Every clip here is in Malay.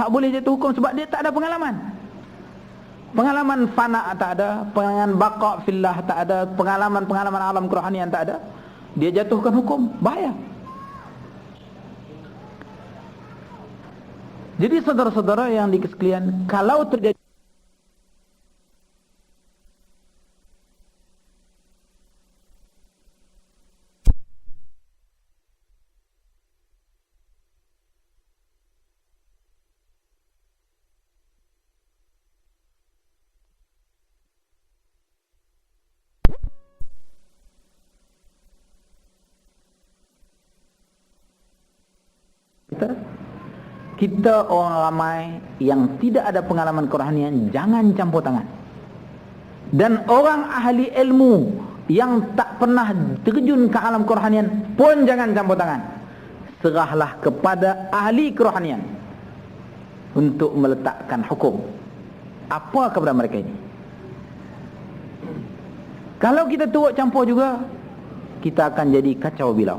tak boleh jatuh hukum sebab dia tak ada pengalaman. Pengalaman fana tak ada, pengalaman baqa' fillah tak ada, pengalaman alam kerohanian tak ada. Dia jatuhkan hukum, bahaya. Jadi saudara-saudara yang dikasihi, kalau terjadi kita orang ramai yang tidak ada pengalaman kerohanian, jangan campur tangan. Dan orang ahli ilmu yang tak pernah terjun ke alam kerohanian pun jangan campur tangan. Serahlah kepada ahli kerohanian untuk meletakkan hukum apa kepada mereka ini. Kalau kita turut campur juga, kita akan jadi kacau bilau.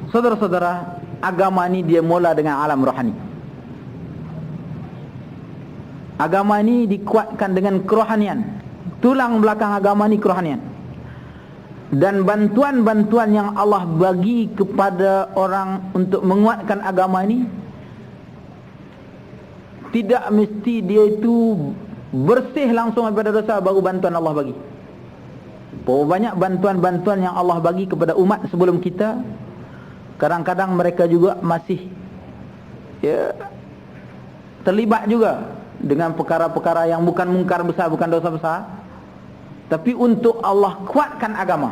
Saudara-saudara, agama ini dia mula dengan alam rohani. Agama ini dikuatkan dengan kerohanian. Tulang belakang agama ini kerohanian. Dan bantuan-bantuan yang Allah bagi kepada orang untuk menguatkan agama ini, tidak mesti dia itu bersih langsung daripada dosa baru bantuan Allah bagi. Banyak bantuan-bantuan yang Allah bagi kepada umat sebelum kita, kadang-kadang mereka juga masih terlibat juga dengan perkara-perkara yang bukan mungkar besar, bukan dosa besar, tapi untuk Allah kuatkan agama.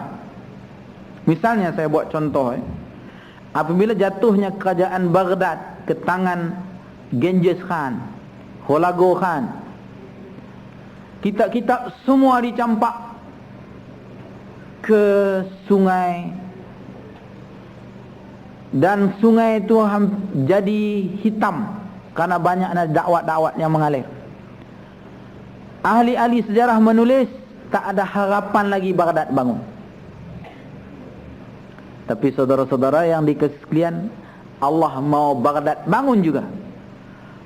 Misalnya saya buat contoh, apabila jatuhnya kerajaan Baghdad ke tangan Genghis Khan, Hulagu Khan, kitab-kitab semua dicampak ke sungai, dan sungai itu jadi hitam karena banyaknya dakwat-dakwat yang mengalir. Ahli-ahli sejarah menulis tak ada harapan lagi Baghdad bangun. Tapi saudara-saudara yang dikasihi sekalian, Allah mau Baghdad bangun juga.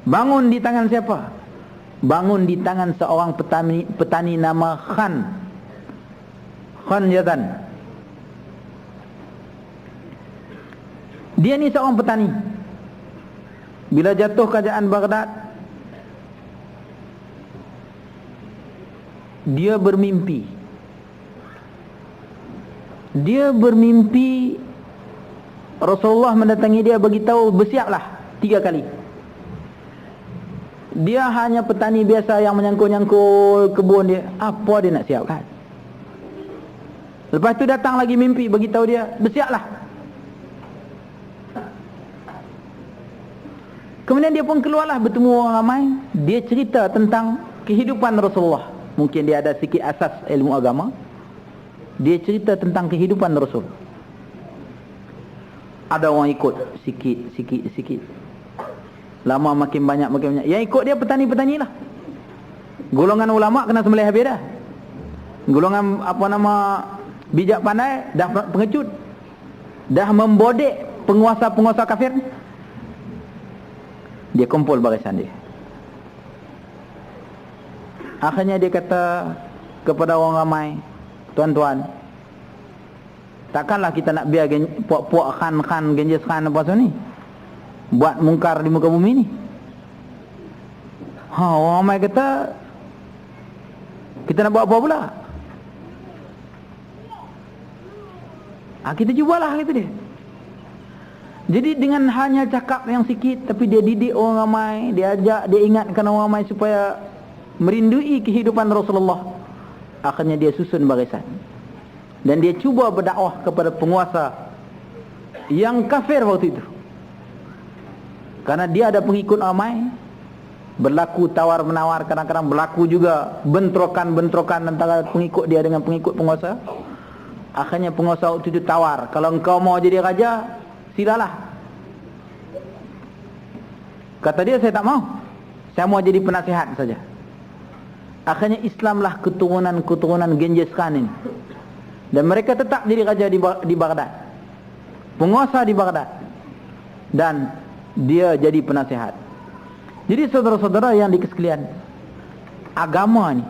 Bangun di tangan siapa? Bangun di tangan seorang petani nama Khan Yazan. Dia ni seorang petani. Bila jatuh kerajaan Baghdad, dia bermimpi. Rasulullah mendatangi dia, beritahu bersiaplah 3 kali. Dia hanya petani biasa yang menyangkul-nyangkul kebun dia. Apa dia nak siapkan? Lepas tu datang lagi mimpi, beritahu dia bersiaplah. Kemudian dia pun keluarlah bertemu orang ramai. Dia cerita tentang kehidupan Rasulullah. Mungkin dia ada sikit asas ilmu agama. Dia cerita tentang kehidupan Rasul. Ada orang ikut sikit. Lama makin banyak. Yang ikut dia petani-petani lah. Golongan ulama kena sembelih habis dah. Golongan bijak pandai dah pengecut. Dah membodek penguasa-penguasa kafir. Dia kumpul barisan dia. Akhirnya dia kata kepada orang ramai, tuan-tuan, takkanlah kita nak biar puak-puak Khan Genghis Khan apa semua ni buat mungkar di muka bumi ni. Orang ramai kata, kita nak buat apa pula? Kita cubalah, kata dia. Jadi dengan hanya cakap yang sikit, tapi dia didik orang ramai, dia ajak, dia ingatkan orang ramai supaya merindui kehidupan Rasulullah. Akhirnya dia susun barisan. Dan dia cuba berdakwah kepada penguasa yang kafir waktu itu. Karena dia ada pengikut ramai, berlaku tawar-menawar, kadang-kadang berlaku juga bentrokan-bentrokan antara pengikut dia dengan pengikut penguasa. Akhirnya penguasa waktu itu tawar, kalau engkau mau jadi raja, silalah. Kata dia, saya tak mau. Saya mau jadi penasihat saja. Akhirnya Islamlah keturunan Genghis Khan ini. Dan mereka tetap jadi raja di Baghdad. Penguasa di Baghdad. dan dia jadi penasihat. Jadi saudara-saudara yang dikasihi sekalian, agama ni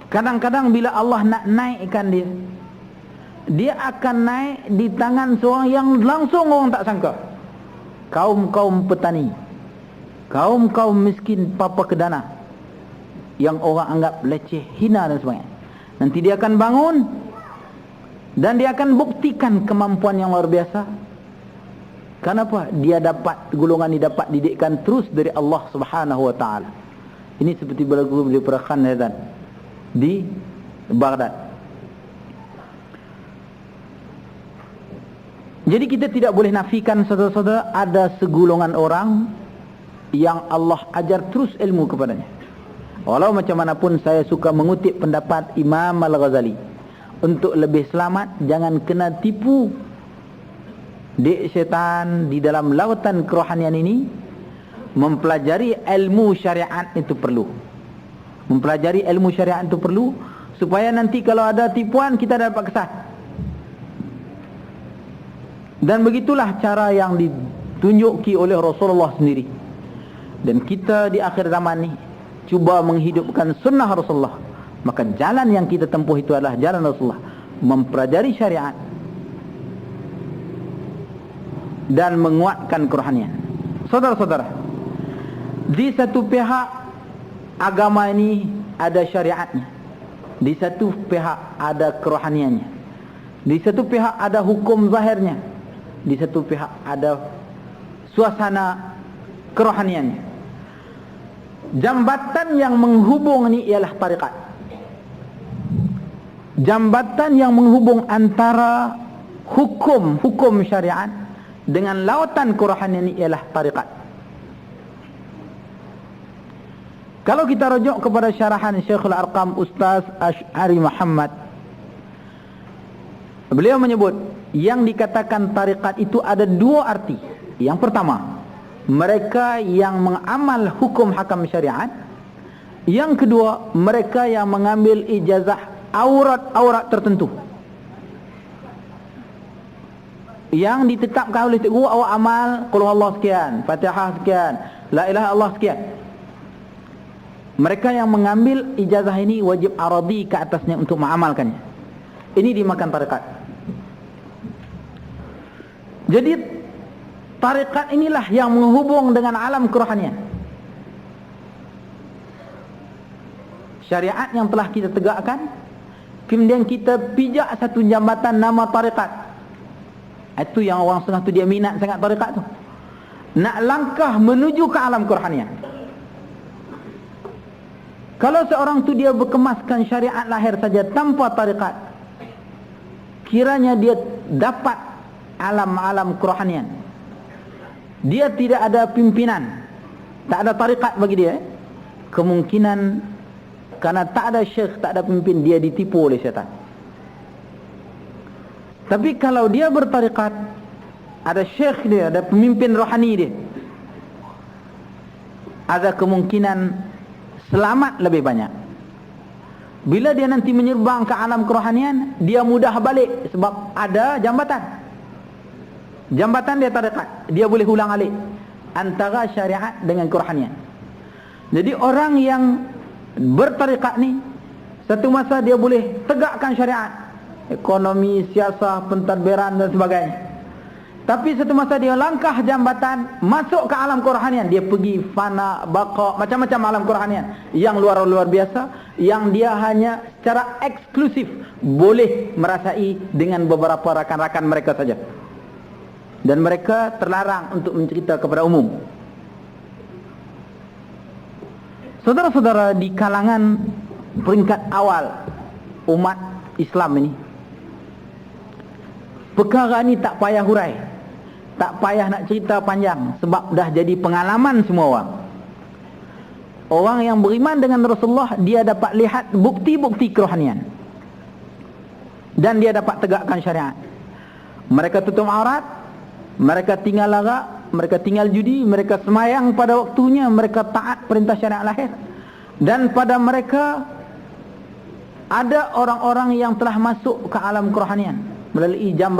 kadang-kadang bila Allah nak naikkan dia, dia akan naik di tangan seorang yang langsung orang tak sangka. Kaum-kaum petani, kaum-kaum miskin papa kedana yang orang anggap leceh, hina dan sebagainya. Nanti dia akan bangun dan dia akan buktikan kemampuan yang luar biasa. Kenapa? Dia dapat, golongan ini dapat didikkan terus dari Allah Subhanahu wa taala. Ini seperti berlaku di perangan Yazan di Baghdad. Jadi kita tidak boleh nafikan saudara-saudara ada segolongan orang yang Allah ajar terus ilmu kepadanya. Walau macam mana pun saya suka mengutip pendapat Imam Al-Ghazali. Untuk lebih selamat jangan kena tipu dik syaitan di dalam lautan kerohanian ini. Mempelajari ilmu syariat itu perlu. Mempelajari ilmu syariat itu perlu supaya nanti kalau ada tipuan kita dapat kesat. Dan begitulah cara yang ditunjuki oleh Rasulullah sendiri. Dan kita di akhir zaman ni cuba menghidupkan sunnah Rasulullah. Maka jalan yang kita tempuh itu adalah jalan Rasulullah, mempelajari syariat dan menguatkan kerohanian. Saudara-saudara, di satu pihak agama ini ada syariatnya, di satu pihak ada kerohaniannya, di satu pihak ada hukum zahirnya, di satu pihak ada suasana kerohaniannya. Jambatan yang menghubung ini ialah tariqat. Jambatan yang menghubung antara hukum syariat dengan lautan kerohanian ini ialah tariqat. Kalau kita rujuk kepada syarahan Syekhul Arqam Ustaz Asy'ari Muhammad, beliau menyebut yang dikatakan tariqat itu ada dua arti. Yang pertama, mereka yang mengamal hukum hakam syariat. Yang kedua, mereka yang mengambil ijazah aurat-aurat tertentu yang ditetapkan oleh cikgu. Awak amal qul huwallahu sekian, Fatihah sekian, la ilaha illallah sekian. Mereka yang mengambil ijazah ini wajib aradi ke atasnya untuk mengamalkannya. Ini dimakan tariqat. Jadi tariqat inilah yang menghubung dengan alam kerohanian. Syariat yang telah kita tegakkan, kemudian kita pijak satu jambatan nama tariqat. Itu yang orang setengah tu dia minat sangat tariqat tu. Nak langkah menuju ke alam kerohanian. Kalau seorang tu dia berkemaskan syariat lahir saja tanpa tariqat, kiranya dia dapat alam-alam kerohanian. Dia tidak ada pimpinan, tak ada tariqat bagi dia, kemungkinan karena tak ada syekh, tak ada pemimpin, dia ditipu oleh syaitan. Tapi kalau dia bertariqat, ada syekh dia, ada pemimpin rohani dia, ada kemungkinan selamat lebih banyak. Bila dia nanti menyerbang ke alam kerohanian, dia mudah balik sebab ada jambatan. Jambatan dia tariqat, dia boleh ulang alik antara syariat dengan kerohanian. Jadi orang yang bertariqat ni, satu masa dia boleh tegakkan syariat, ekonomi, siasah, pentadbiran dan sebagainya. Tapi satu masa dia langkah jambatan masuk ke alam kerohanian, dia pergi fana, baqa, macam-macam alam kerohanian yang luar biasa, yang dia hanya secara eksklusif boleh merasai dengan beberapa rakan-rakan mereka saja. Dan mereka terlarang untuk mencerita kepada umum. Saudara-saudara, di kalangan peringkat awal umat Islam ini, perkara ini tak payah hurai, tak payah nak cerita panjang, sebab dah jadi pengalaman semua orang. Orang yang beriman dengan Rasulullah, dia dapat lihat bukti-bukti kerohanian dan dia dapat tegakkan syariat. Mereka tutup aurat, mereka tinggal larak, mereka tinggal judi, mereka semayang pada waktunya, mereka taat perintah syariat lahir. Dan pada mereka ada orang-orang yang telah masuk ke alam kerohanian melalui jambatan